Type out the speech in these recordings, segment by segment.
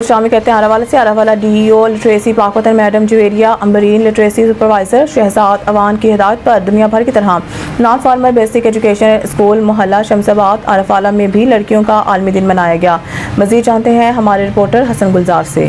شامل کہتے ہیں آراوالہ سے آراوالہ D E O literacy Pakpattan madam Javeria Ambreen literacy supervisor Shahzad Awan کی ہدایت پر دنیا بھر کی طرح non formal basic education school محلہ شمس آباد آراوالہ میں بھی لڑکیوں کا عالمی دن منایا گیا۔ مزید جانتے ہیں ہمارے رپورٹر حسن گلزار سے۔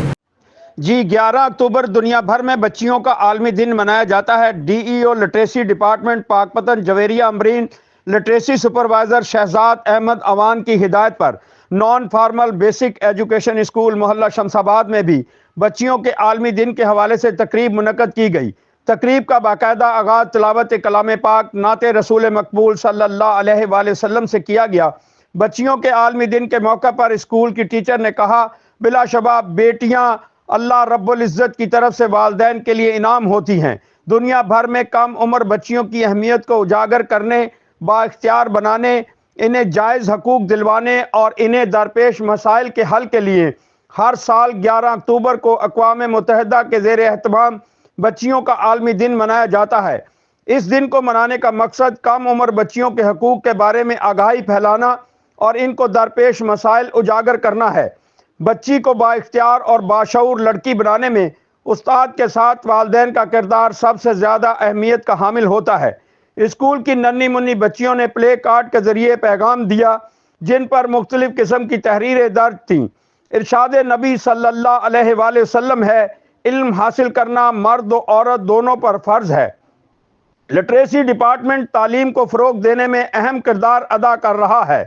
11 اکتوبر دنیا بھر میں بچیوں کا عالمی دن منایا جاتا ہے۔ D E O literacy department Pakpattan Javeria Ambreen literacy supervisor Shahzad Ahmed Awan کی ہدایت پر non formal basic education school محلہ شمس آباد میں بھی بچیوں کے عالمی دن کے حوالے سے تقریب منعقد کی گئی۔ تقریب کا باقاعدہ آغاز تلاوت کلام پاک نعت رسول مقبول صلی اللہ علیہ وآلہ وسلم سے کیا گیا۔ بچیوں کے عالمی دن کے موقع پر اسکول کی ٹیچر نے کہا، بلا شبہ بیٹیاں اللہ رب العزت کی طرف سے والدین کے لیے انعام ہوتی ہیں۔ دنیا بھر میں کم عمر بچیوں کی اہمیت کو اجاگر کرنے، بااختیار بنانے، انہیں جائز حقوق دلوانے اور انہیں درپیش مسائل کے حل کے لیے ہر سال 11 اکتوبر کو اقوام متحدہ کے زیر اہتمام بچیوں کا عالمی دن منایا جاتا ہے۔ اس دن کو منانے کا مقصد کم عمر بچیوں کے حقوق کے بارے میں آگاہی پھیلانا اور ان کو درپیش مسائل اجاگر کرنا ہے۔ بچی کو بااختیار اور باشعور لڑکی بنانے میں استاد کے ساتھ والدین کا کردار سب سے زیادہ اہمیت کا حامل ہوتا ہے۔ اسکول کی ننھی منھی بچیوں نے پلے کارڈ کے ذریعے پیغام دیا جن پر مختلف قسم کی تحریریں درج تھیں۔ ارشاد نبی صلی اللہ علیہ وآلہ وسلم ہے، علم حاصل کرنا مرد و عورت دونوں پر فرض ہے۔ لٹریسی ڈپارٹمنٹ تعلیم کو فروغ دینے میں اہم کردار ادا کر رہا ہے۔